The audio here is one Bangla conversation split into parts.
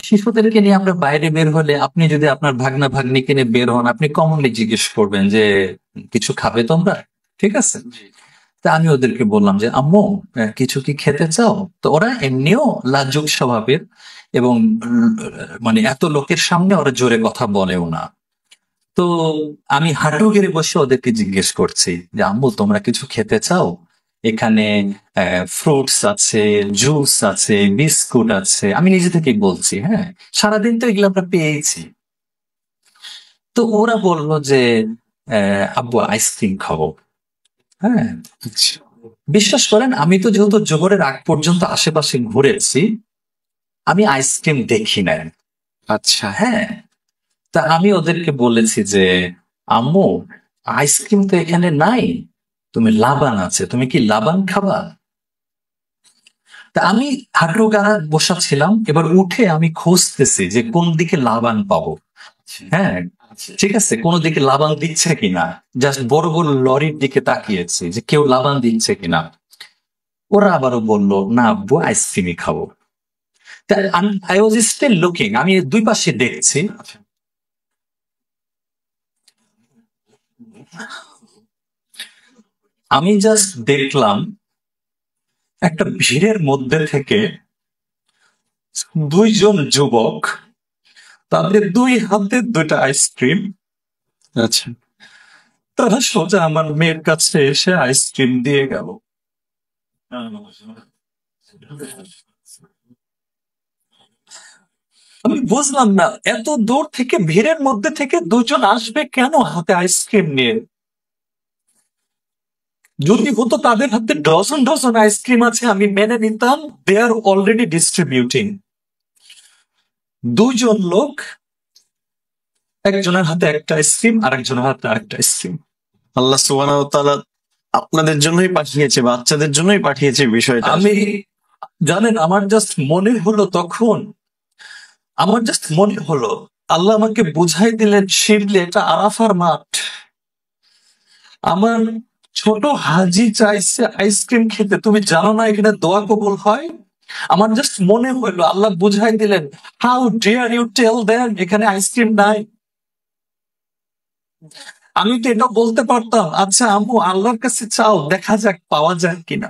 শিশুদেরকে নিয়ে আমরা বাইরে বের হলে, আপনি যদি আপনার ভাগনা ভাগ্নিকে নিয়ে বের হন, আপনি কমনলি জিজ্ঞেস করবেন যে কিছু খাবে তোমরা, ঠিক আছে? তা আমি ওদেরকে বললাম যে আম্মু, কিছু কি খেতে চাও? তো ওরা এমনিও লাজুক স্বভাবের, এবং মানে এত লোকের সামনে ওরা জোরে কথা বলেও না। তো আমি হাঁটু গেড়ে বসে ওদেরকে জিজ্ঞেস করছি যে আম্মু, তোমরা কিছু খেতে চাও? এখানে ফ্রুটস আছে, জুস আছে, বিস্কুট আছে। আমি নিজে থেকেই বলছি, হ্যাঁ, সারাদিন তো এগুলো আমরা পেয়েছি। তো ওরা বলল যে আব্বু, আইসক্রিম খাবো। হ্যাঁ, বিশ্বাস করেন, আমি তো যেহেতু জোহরের আগ পর্যন্ত আশেপাশে ঘুরেছি, আমি আইসক্রিম দেখি না। আচ্ছা, হ্যাঁ, তা আমি ওদেরকে বলেছি যে আম্মু, আইসক্রিম তো এখানে নাই, তুমি লাবান আছে, তুমি কি লাবান খাবা? তা আমি হাঁটু গাড়া বসা ছিলাম, এবার উঠে আমি খুঁজতেছি যে কোন দিকে লাবান পাবো। হ্যাঁ, ঠিক আছে, কোন দিকে লাবান দিচ্ছে কিনা, জাস্ট বড় বড় লরির দিকে তাকিয়েছি যে কেউ লাবান দিচ্ছে কিনা। ওরা আবারও বলল না আব্বু, আইসক্রিমই খাবো। আই ওয়াজ স্টিল লুকিং, আমি দুই পাশে দেখছি। আমি জাস্ট দেখলাম একটা ভিড়ের মধ্যে থেকে দুইজন যুবক, তাদের দুই হাতে দুইটা আইসক্রিম, আচ্ছা, তারা সোজা আমার মেয়ের কাছে এসে আইসক্রিম দিয়ে গেল। আমি বুঝলাম না, এত দূর থেকে ভিড়ের মধ্যে থেকে দুজন আসবে কেন হাতে আইসক্রিম নিয়ে? যদি হতো তাদের হাতে ডজন ডজন আইসক্রিম আছে, আমি মেনে নিতাম, দে আর অলরেডি ডিস্ট্রিবিউটিং। দুজন লোক, একজনের হাতে একটা আইসক্রিম, আরেকজনের হাতে আরেকটা আইসক্রিম। আল্লাহ সুবহানাহু ওয়া তাআলা আপনাদের জন্যই পাঠিয়েছে, বাচ্চাদের জন্যই পাঠিয়েছে বিষয়টা। আমি, জানেন, আমার জাস্ট মনে হলো তখন, আমার জাস্ট মনে হলো আল্লাহ আমাকে বুঝাই দিলেন, শিবলে এটা আরাফার মাঠ। আমার ছোট হাজি চাইছে আইসক্রিম খেতে, তুমি জানো না এখানে দোয়া কবুল হয়? আমার জাস্ট মনে হলো আল্লাহ বুঝাই দিলেন, how dare you tell them এখানে আইসক্রিম নাই। আমি তো এটা বলতে পারতাম, আচ্ছা আম্মু, আল্লাহর কাছে চাও, দেখা যাক পাওয়া যায় কিনা।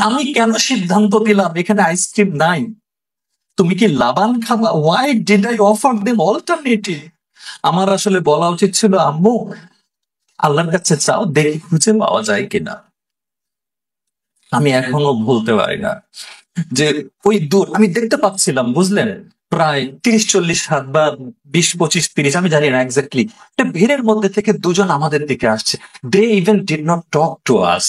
আমি কেন সিদ্ধান্ত নিলাম এখানে আইসক্রিম নাই? তুমি কি লাবান খাবা? Why did I offer them alternative? আমার আসলে বলা উচিত ছিল, আম্মু, আল্লাহর কাছে চাও, দেখি খুঁজে পাওয়া যায় কিনা। আমি এখনো ভুলতে পারি না যে ওই দূর আমি দেখতে পাচ্ছিলাম, বুঝলেন, প্রায় 30-40 হাত বা 20-25-30, আমি জানি না এক্স্যাক্টলি, একটা ভিড়ের মধ্যে থেকে দুজন আমাদের দিকে আসছে। They even did not talk to us.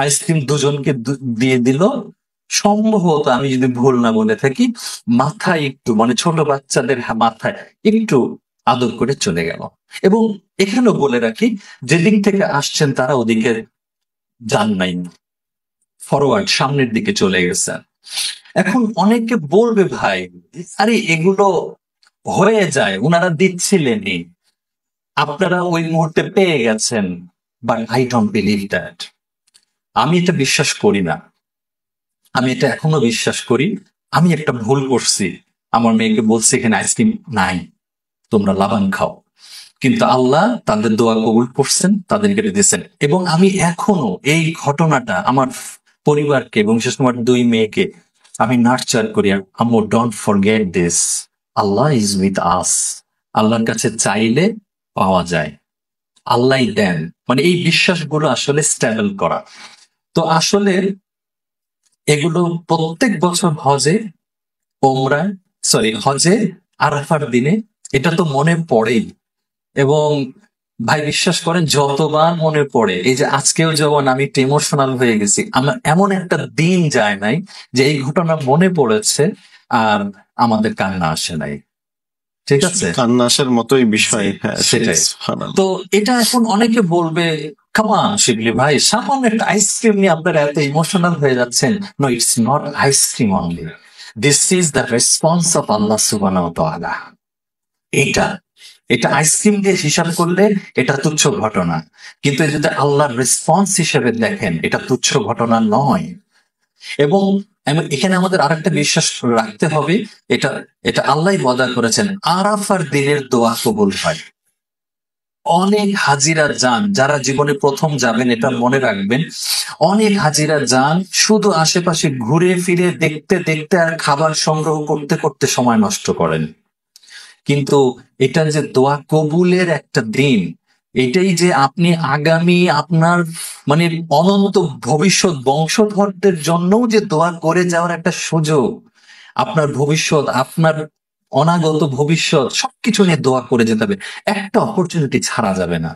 Ice cream দুজনকে দিয়ে দিল। সম্ভবত, আমি যদি ভুল না বলে থাকি, মাথায় একটু, মানে ছোট বাচ্চাদের মাথায় একটু আদর করে চলে গেল। এবং এখানেও বলে রাখি, যেদিক থেকে আসছেন তারা ওদিকে যান নাই, ফরওয়ার্ড, সামনের দিকে চলে গেছেন। এখন অনেকে বলবে, ভাই, আরে এগুলো হয়ে যায়, উনারা দিচ্ছিলেনই, আপনারা ওই মুহূর্তে পেয়ে গেছেন। But I don't believe that. আমি এটা বিশ্বাস করি না। আমি এটা এখনো বিশ্বাস করি আমি একটা ভুল করছি। আমার মেয়েকে বলছি এখানে আইসক্রিম নাই, তোমরা লাবান খাও। কিন্তু আল্লাহ তাদের দোয়া কবুল করছেন, তাদেরকে দিয়েছেন। এবং আমি এখনো এই ঘটনাটা আমার পরিবারকে এবং বিশেষ করে আমার দুই মেয়েকে আমি নার্চার করি। আম্মু, don't forget this, Allah is with us. আল্লাহর কাছে চাইলে পাওয়া যায়, আল্লাহ দেন। মানে এই বিশ্বাসগুলো আসলে স্ট্যাবল করা। তো আসলে এগুলো প্রত্যেক বছর হজে, ওমরায়, হজে, আরাফার দিনে এটা তো মনে পড়েই। এবং ভাই, বিশ্বাস করেন, যতবার মনে পড়ে, এই যে আজকেও যেমন আমি একটু ইমোশনাল হয়ে গেছি, আমার এমন একটা দিন যায় নাই যে এই ঘটনা মনে পড়েছে আর আমাদের কান্না আসে নাই। ঠিক আছে, কান্না আসার মতোই বিষয়। হ্যাঁ, সেটাই। তো এটা এখন অনেকে বলবে, কামান শিবলি ভাই, সামান্য একটা আইসক্রিম নিয়ে আপনারা এত ইমোশনাল হয়ে যাচ্ছেন। No, it's not ice cream only, this is the response of আল্লাহ সুবহানাহু ওয়া তাআলা। এটা এটা আইসক্রিম দিয়ে হিসাব করলে এটা তুচ্ছ ঘটনা, কিন্তু যদি আল্লাহর রেসপন্স হিসেবে দেখেন, এটা তুচ্ছ ঘটনা নয়। এবং এখানে আমাদের আরেকটা বিশ্বাস রাখতে হবে, এটা এটা আল্লাহ ওয়াদা করেছেন, আরাফার দিনের দোয়া কবুল হয়। অনেক হাজিরা যান, যারা জীবনে প্রথম যাবেন এটা মনে রাখবেন, অনেক হাজিরা যান শুধু আশেপাশে ঘুরে ফিরে দেখতে দেখতে আর খাবার সংগ্রহ করতে করতে সময় নষ্ট করেন। কিন্তু এটা যে দোয়া কবুলের একটা দিন, এটাই যে আপনি আগামী আপনার মানে অনন্ত ভবিষ্যৎ বংশধরদের জন্যও যে দোয়া করে যাওয়ার একটা সুযোগ, আপনার ভবিষ্যৎ, আপনার অনাগত ভবিষ্যৎ সবকিছু নিয়ে দোয়া করে যেতে হবে, একটা অপরচুনিটি ছাড়া যাবে না।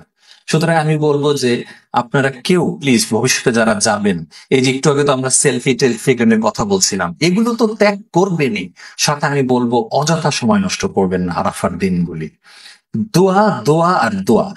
সুতরাং আমি বলবো যে আপনারা কেউ প্লিজ ভবিষ্যতে যারা যাবেন, এই যে একটু আগে তো আমরা সেলফি টেলফি এর কথা বলছিলাম, এগুলো তো ত্যাগ করবেনই, সাথে আমি বলবো অযথা সময় নষ্ট করবেন না আরাফার দিনগুলি। দোয়া দোয়া আর দোয়া।